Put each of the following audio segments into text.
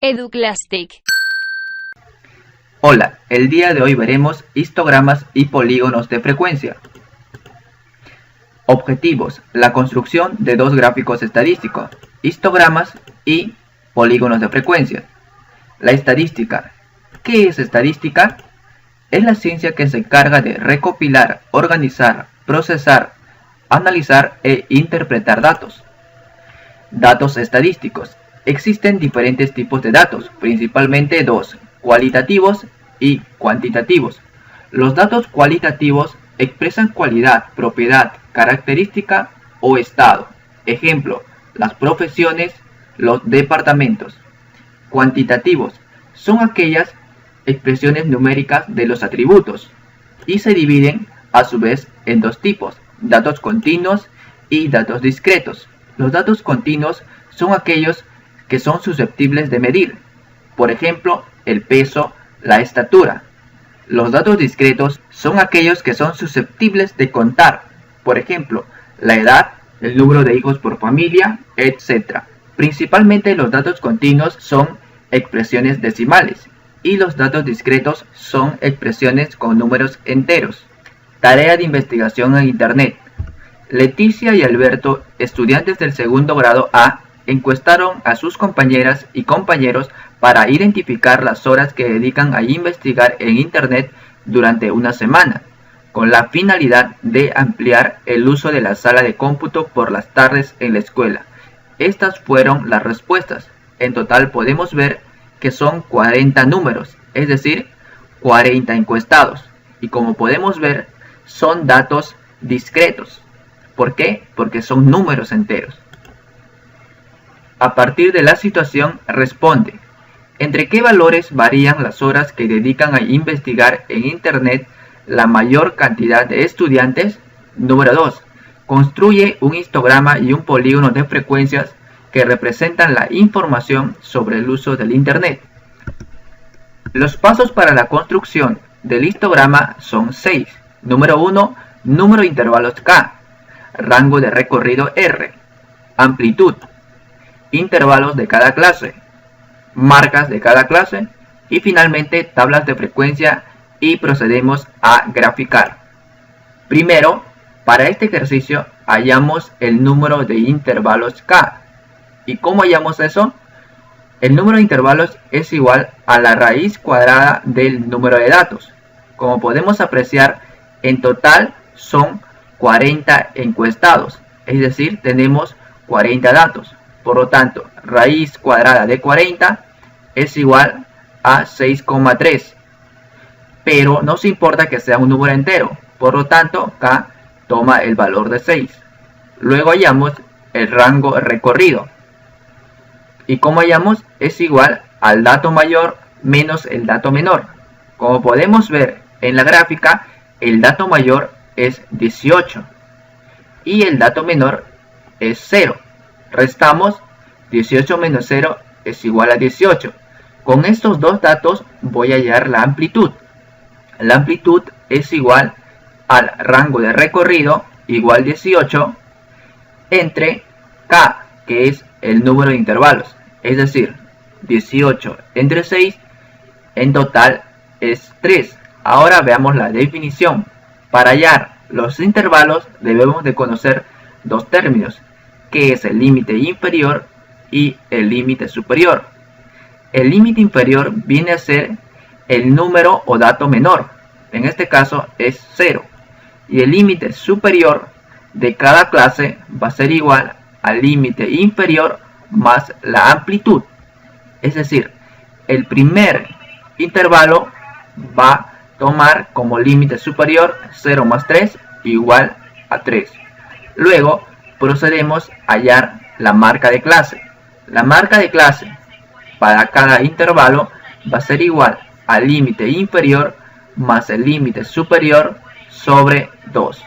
Educlastic. Hola, el día de hoy veremos histogramas y polígonos de frecuencia. Objetivos: la construcción de dos gráficos estadísticos, histogramas y polígonos de frecuencia. La estadística. ¿Qué es estadística? Es la ciencia que se encarga de recopilar, organizar, procesar, analizar e interpretar datos. Datos estadísticos. Existen diferentes tipos de datos, principalmente dos: cualitativos y cuantitativos. Los datos cualitativos expresan cualidad, propiedad, característica o estado. Ejemplo, las profesiones, los departamentos. Cuantitativos son aquellas expresiones numéricas de los atributos y se dividen a su vez en dos tipos: datos continuos y datos discretos. Los datos continuos son aquellos que son susceptibles de medir, por ejemplo, el peso, la estatura. Los datos discretos son aquellos que son susceptibles de contar, por ejemplo, la edad, el número de hijos por familia, etc. Principalmente los datos continuos son expresiones decimales y los datos discretos son expresiones con números enteros. Tarea de investigación en Internet. Leticia y Alberto, estudiantes del segundo grado A, encuestaron a sus compañeras y compañeros para identificar las horas que dedican a investigar en Internet durante una semana, con la finalidad de ampliar el uso de la sala de cómputo por las tardes en la escuela. Estas fueron las respuestas. En total podemos ver que son 40 números, es decir, 40 encuestados. Y como podemos ver, son datos discretos. ¿Por qué? Porque son números enteros. A partir de la situación, responde: ¿entre qué valores varían las horas que dedican a investigar en Internet la mayor cantidad de estudiantes? Número 2. Construye un histograma y un polígono de frecuencias que representan la información sobre el uso del Internet. Los pasos para la construcción del histograma son 6. Número 1. Número de intervalos K. Rango de recorrido R. Amplitud. Intervalos de cada clase. Marcas de cada clase. Y finalmente tablas de frecuencia, y procedemos a graficar. Primero, para este ejercicio hallamos el número de intervalos K. ¿Y cómo hallamos eso? El número de intervalos es igual a la raíz cuadrada del número de datos. Como podemos apreciar, en total son 40 encuestados, es decir, tenemos 40 datos. Por lo tanto, raíz cuadrada de 40 es igual a 6,3. Pero nos importa que sea un número entero, por lo tanto, K toma el valor de 6. Luego hallamos el rango recorrido. ¿Y cómo hallamos? Es igual al dato mayor menos el dato menor. Como podemos ver en la gráfica, el dato mayor es 18 y el dato menor es 0. Restamos 18 menos 0 es igual a 18. Con estos dos datos voy a hallar la amplitud. La amplitud es igual al rango de recorrido, igual 18, entre K, que es el número de intervalos. Es decir, 18 entre 6, en total es 3. Ahora veamos la definición. Para hallar los intervalos debemos de conocer dos términos, que es el límite inferior y el límite superior. El límite inferior viene a ser el número o dato menor, en este caso es 0, y el límite superior de cada clase va a ser igual al límite inferior más la amplitud. Es decir, el primer intervalo va a tomar como límite superior 0 más 3 igual a 3. Luego procedemos a hallar la marca de clase. La marca de clase para cada intervalo va a ser igual al límite inferior más el límite superior sobre 2.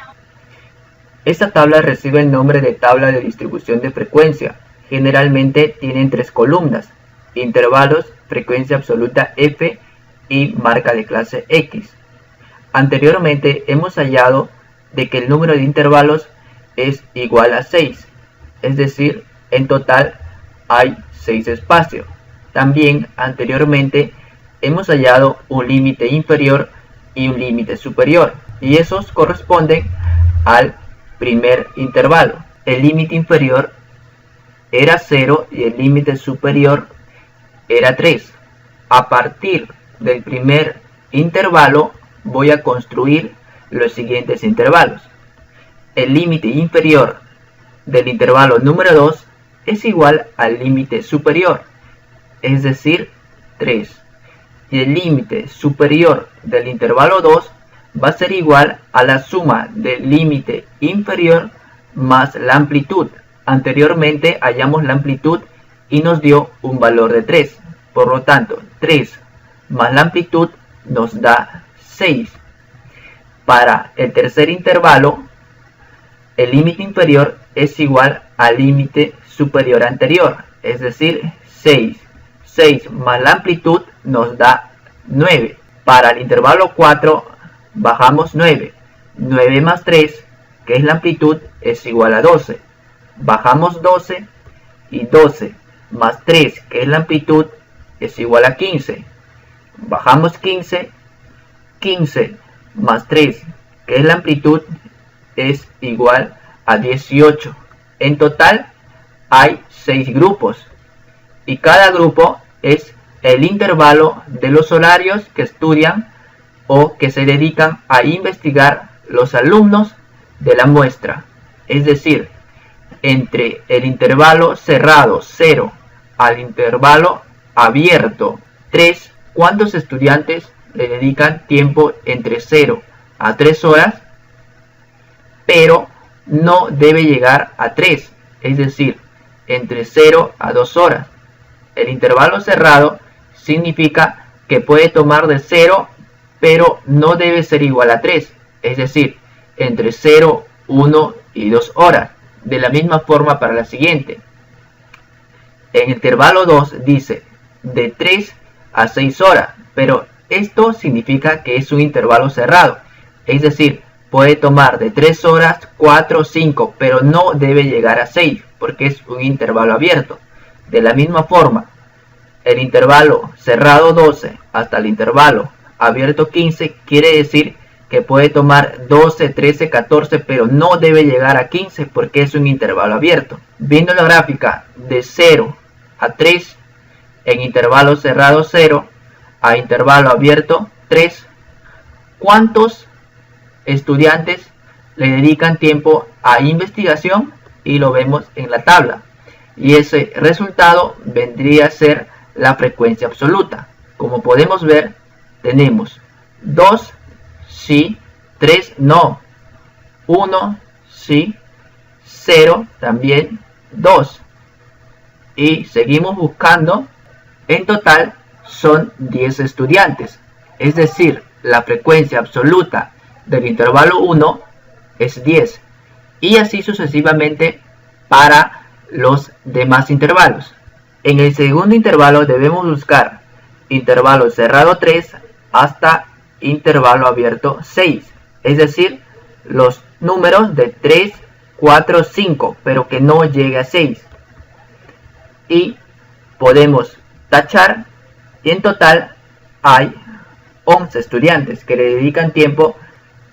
Esta tabla recibe el nombre de tabla de distribución de frecuencia. Generalmente tienen 3 columnas: intervalos, frecuencia absoluta F y marca de clase X. Anteriormente hemos hallado de que el número de intervalos es igual a 6, es decir, en total hay 6 espacios. También anteriormente hemos hallado un límite inferior y un límite superior, y esos corresponden al primer intervalo. El límite inferior era 0 y el límite superior era 3. A partir del primer intervalo voy a construir los siguientes intervalos. El límite inferior del intervalo número 2 es igual al límite superior, es decir, 3. Y el límite superior del intervalo 2 va a ser igual a la suma del límite inferior más la amplitud. Anteriormente hallamos la amplitud y nos dio un valor de 3. Por lo tanto, 3 más la amplitud nos da 6. Para el tercer intervalo, el límite inferior es igual al límite superior anterior, es decir, 6. 6 más la amplitud nos da 9. Para el intervalo 4 bajamos 9. 9 más 3, que es la amplitud, es igual a 12. Bajamos 12 y 12 más 3, que es la amplitud, es igual a 15. Bajamos 15. 15 más 3, que es la amplitud, es igual a 18. En total hay 6 grupos y cada grupo es el intervalo de los horarios que estudian o que se dedican a investigar los alumnos de la muestra. Es decir, entre el intervalo cerrado 0 al intervalo abierto 3, ¿cuántos estudiantes le dedican tiempo entre 0 a 3 horas? Pero no debe llegar a 3, es decir, entre 0 a 2 horas. El intervalo cerrado significa que puede tomar de 0, pero no debe ser igual a 3, es decir, entre 0, 1 y 2 horas. De la misma forma para la siguiente. En el intervalo 2 dice de 3 a 6 horas, pero esto significa que es un intervalo cerrado, es decir, puede tomar de 3 horas, 4, 5, pero no debe llegar a 6, porque es un intervalo abierto. De la misma forma, el intervalo cerrado 12 hasta el intervalo abierto 15 quiere decir que puede tomar 12, 13, 14, pero no debe llegar a 15 porque es un intervalo abierto. Viendo la gráfica de 0 a 3, en intervalo cerrado 0 a intervalo abierto 3, ¿cuántos estudiantes le dedican tiempo a investigación? Y lo vemos en la tabla. Y ese resultado vendría a ser la frecuencia absoluta. Como podemos ver, tenemos 2 sí, 3 no, 1 sí, 0 también, 2. Y seguimos buscando. En total son 10 estudiantes. Es decir, la frecuencia absoluta del intervalo 1 es 10. Y así sucesivamente para los demás intervalos. En el segundo intervalo debemos buscar intervalo cerrado 3 hasta intervalo abierto 6. Es decir, los números de 3, 4, 5, pero que no llegue a 6. Y podemos tachar, y en total hay 11 estudiantes que le dedican tiempo.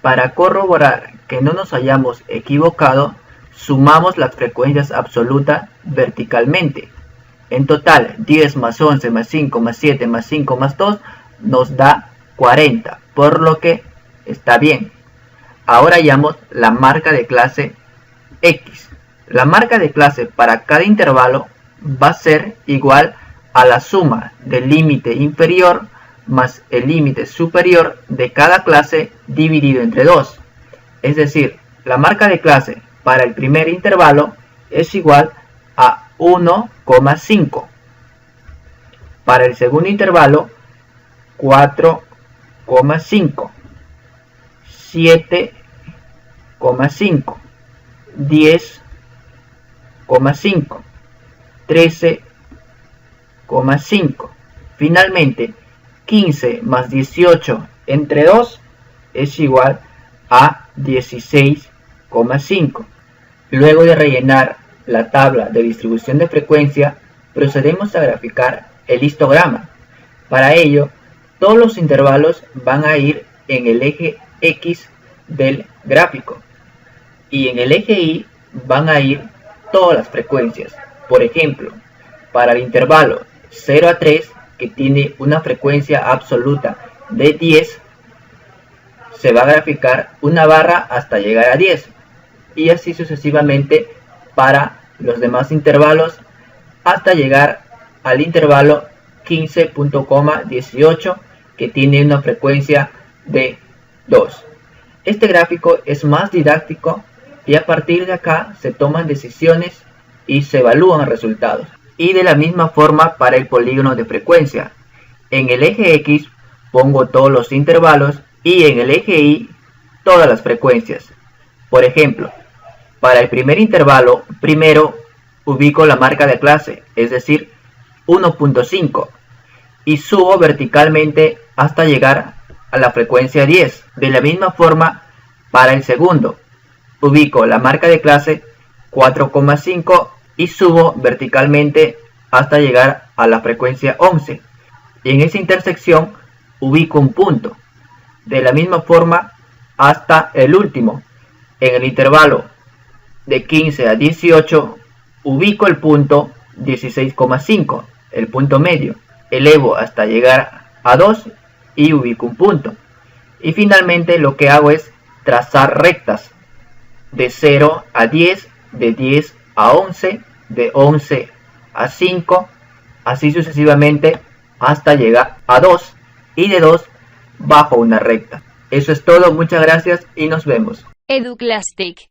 Para corroborar que no nos hayamos equivocado, sumamos las frecuencias absolutas verticalmente. En total, 10 más 11 más 5 más 7 más 5 más 2 nos da 40, por lo que está bien. Ahora hallamos la marca de clase X. La marca de clase para cada intervalo va a ser igual a la suma del límite inferior más el límite superior de cada clase dividido entre 2. Es decir, la marca de clase para el primer intervalo es igual a 1,5. Para el segundo intervalo, 4,5, 7,5, 10,5, 13,5. Finalmente, 15 más 18 entre 2 es igual a 16,5. Luego de rellenar la tabla de distribución de frecuencia, procedemos a graficar el histograma. Para ello, todos los intervalos van a ir en el eje X del gráfico y en el eje Y van a ir todas las frecuencias. Por ejemplo, para el intervalo 0 a 3, que tiene una frecuencia absoluta de 10, se va a graficar una barra hasta llegar a 10, y así sucesivamente para los demás intervalos hasta llegar al intervalo 15.18, que tiene una frecuencia de 2. Este gráfico es más didáctico y a partir de acá se toman decisiones y se evalúan resultados. Y de la misma forma para el polígono de frecuencia. En el eje X pongo todos los intervalos y en el eje Y todas las frecuencias. Por ejemplo, para el primer intervalo, primero ubico la marca de clase, es decir, 1.5, y subo verticalmente hasta llegar a la frecuencia 10. De la misma forma, para el segundo, ubico la marca de clase 4,5 y subo verticalmente hasta llegar a la frecuencia 11. Y en esa intersección ubico un punto. De la misma forma hasta el último. En el intervalo de 15 a 18 ubico el punto 16,5, el punto medio. Elevo hasta llegar a 2 y ubico un punto. Y finalmente lo que hago es trazar rectas de 0 a 10, de 10 a 11, de 11 a 5, así sucesivamente hasta llegar a 2, y de 2 bajo una recta. Eso es todo, muchas gracias y nos vemos. Educlastic.